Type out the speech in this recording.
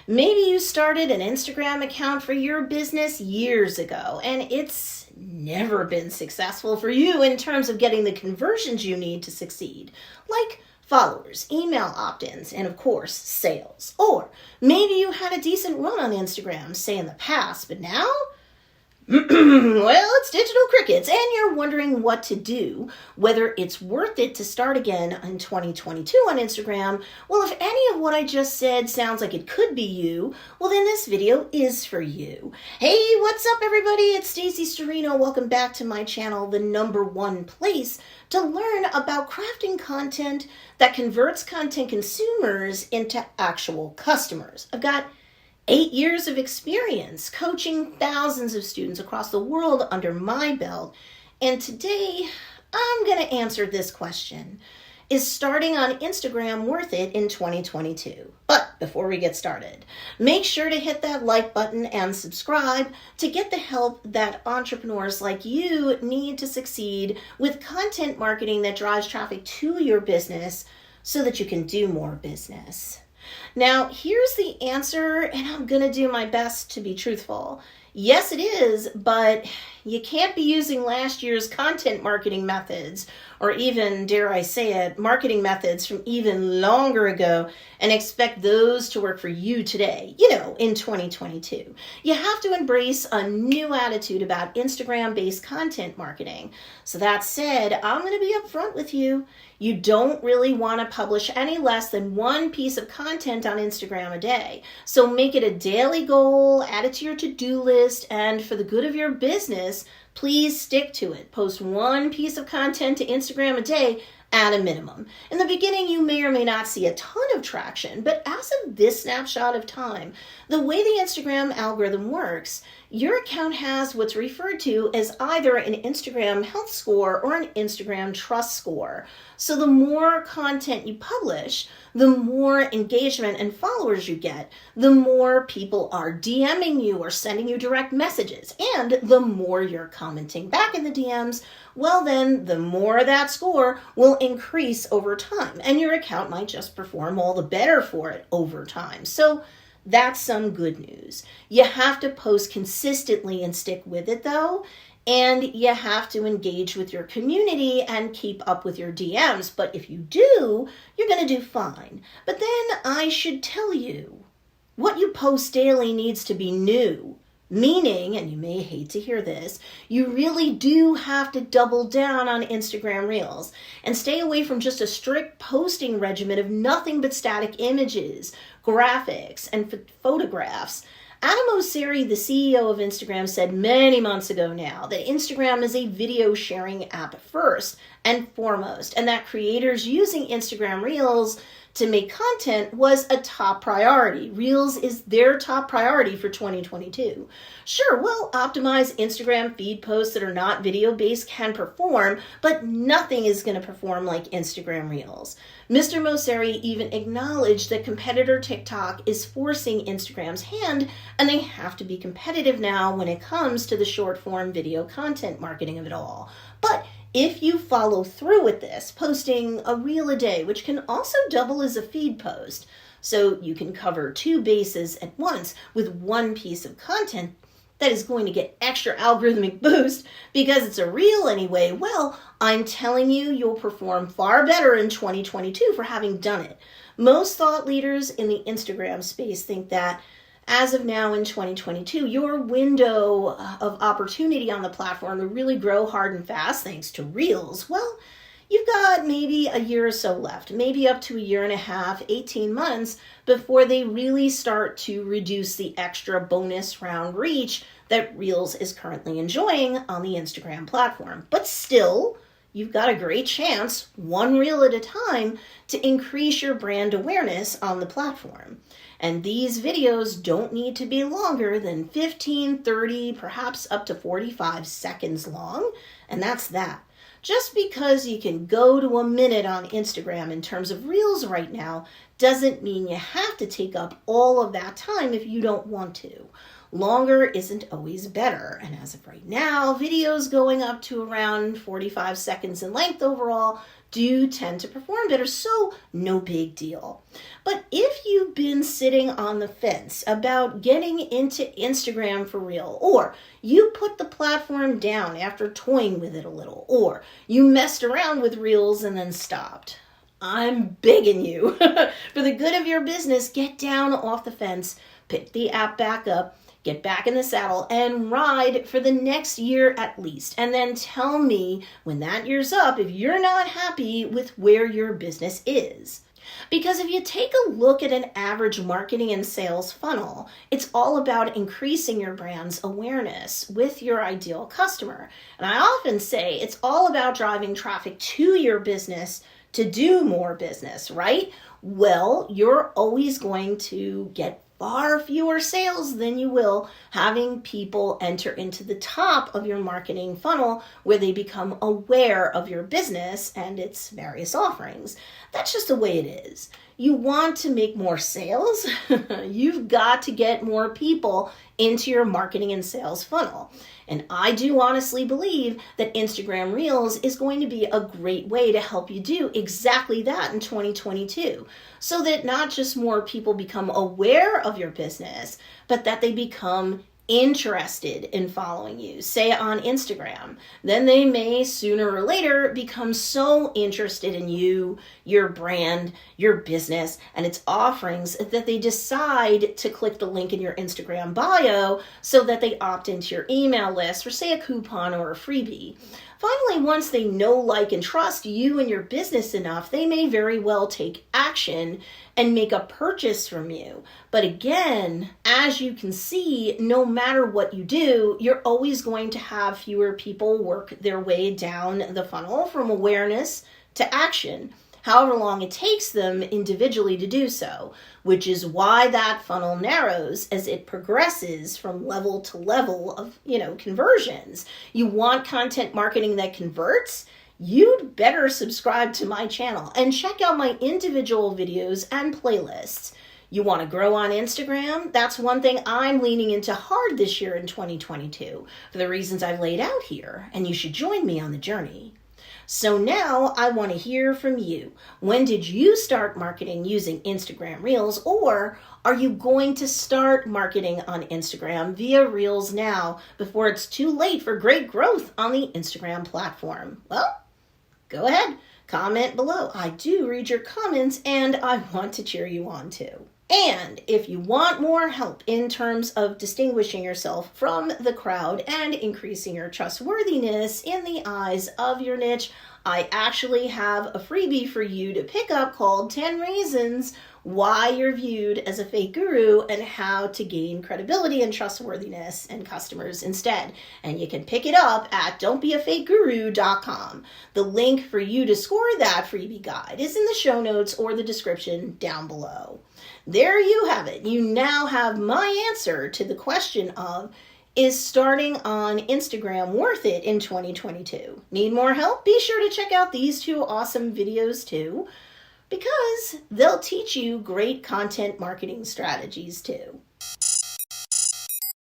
Maybe you started an Instagram account for your business years ago, and it's never been successful for you in terms of getting the conversions you need to succeed, like followers, email opt-ins, and of course, sales. Or maybe you had a decent run on Instagram, say in the past, but now well, it's digital crickets, and you're wondering what to do, whether it's worth it to start again in 2022 on Instagram. Well, if any of what I just said sounds like it could be you, well, then this video is for you. Hey, what's up, everybody? It's Stacey Storino. Welcome back to my channel, the #1 place to learn about crafting content that converts content consumers into actual customers. I've got 8 years of experience coaching thousands of students across the world under my belt. And today, I'm going to answer this question. Is starting on Instagram worth it in 2022? But before we get started, make sure to hit that like button and subscribe to get the help that entrepreneurs like you need to succeed with content marketing that drives traffic to your business so that you can do more business. Now, here's the answer, and I'm going to do my best to be truthful. Yes, it is, but you can't be using last year's content marketing methods, or even, dare I say it, marketing methods from even longer ago and expect those to work for you today, in 2022. You have to embrace a new attitude about Instagram-based content marketing. So that said, I'm going to be upfront with you. You don't really want to publish any less than one piece of content on Instagram a day. So make it a daily goal, add it to your to-do list, and for the good of your business, please stick to it. Post one piece of content to Instagram a day at a minimum. In the beginning, you may or may not see a ton of traction, but as of this snapshot of time, the way the Instagram algorithm works, your account has what's referred to as either an Instagram health score or an Instagram trust score. So the more content you publish, the more engagement and followers you get, the more people are DMing you or sending you direct messages, and the more you're commenting back in the DMs, well then, the more that score will increase over time, and your account might just perform all the better for it over time. So that's some good news. You have to post consistently and stick with it though, and you have to engage with your community and keep up with your DMs. But if you do, you're going to do fine. But then I should tell you, what you post daily needs to be new. Meaning, and you may hate to hear this, you really do have to double down on Instagram Reels and stay away from just a strict posting regimen of nothing but static images, graphics, and photographs. Adam Mosseri, the CEO of Instagram, said many months ago now that Instagram is a video sharing app first and foremost, and that creators using Instagram Reels to make content was a top priority. Reels is their top priority for 2022. Sure, well, optimized Instagram feed posts that are not video-based can perform, but nothing is going to perform like Instagram Reels. Mr. Mosseri even acknowledged that competitor TikTok is forcing Instagram's hand, and they have to be competitive now when it comes to the short-form video content marketing of it all. But if you follow through with this, posting a reel a day, which can also double as a feed post, so you can cover two bases at once with one piece of content that is going to get extra algorithmic boost because it's a reel anyway, well, I'm telling you, you'll perform far better in 2022 for having done it. Most thought leaders in the Instagram space think that as of now in 2022, your window of opportunity on the platform to really grow hard and fast thanks to Reels, well, you've got maybe a year or so left, maybe up to a year and a half, 18 months, before they really start to reduce the extra bonus round reach that Reels is currently enjoying on the Instagram platform. But still, you've got a great chance, one reel at a time, to increase your brand awareness on the platform. And these videos don't need to be longer than 15, 30, perhaps up to 45 seconds long, and that's that. Just because you can go to a minute on Instagram in terms of Reels right now doesn't mean you have to take up all of that time if you don't want to. Longer isn't always better, and as of right now, videos going up to around 45 seconds in length overall do tend to perform better, so no big deal. But if you've been sitting on the fence about getting into Instagram for real, or you put the platform down after toying with it a little, or you messed around with Reels and then stopped, I'm begging you, for the good of your business, get down off the fence, pick the app back up, get back in the saddle, and ride for the next year at least. And then tell me when that year's up if you're not happy with where your business is. Because if you take a look at an average marketing and sales funnel, it's all about increasing your brand's awareness with your ideal customer. And I often say it's all about driving traffic to your business to do more business, right? Well, you're always going to get far fewer sales than you will having people enter into the top of your marketing funnel where they become aware of your business and its various offerings. That's just the way it is. You want to make more sales, you've got to get more people into your marketing and sales funnel. And I do honestly believe that Instagram Reels is going to be a great way to help you do exactly that in 2022. So that not just more people become aware of your business, but that they become interested in following you, say on Instagram. Then they may sooner or later become so interested in you, your brand, your business, and its offerings that they decide to click the link in your Instagram bio so that they opt into your email list for, say, a coupon or a freebie. Finally, once they know, like, and trust you and your business enough, they may very well take action and make a purchase from you. But again, as you can see, no matter what you do, you're always going to have fewer people work their way down the funnel from awareness to action, however long it takes them individually to do so, which is why that funnel narrows as it progresses from level to level of, conversions. You want content marketing that converts? You'd better subscribe to my channel and check out my individual videos and playlists. You want to grow on Instagram? That's one thing I'm leaning into hard this year in 2022 for the reasons I've laid out here, and you should join me on the journey. So now I want to hear from you. When did you start marketing using Instagram Reels, or are you going to start marketing on Instagram via Reels now before it's too late for great growth on the Instagram platform? Well, go ahead, comment below. I do read your comments and I want to cheer you on too. And if you want more help in terms of distinguishing yourself from the crowd and increasing your trustworthiness in the eyes of your niche, I actually have a freebie for you to pick up called 10 Reasons Why You're Viewed as a Fake Guru and How to Gain Credibility and Trustworthiness and Customers Instead. And you can pick it up at don'tbeafakeguru.com. The link for you to score that freebie guide is in the show notes or the description down below. There you have it. You now have my answer to the question of, is starting on Instagram worth it in 2022? Need more help? Be sure to check out these two awesome videos too, because they'll teach you great content marketing strategies too.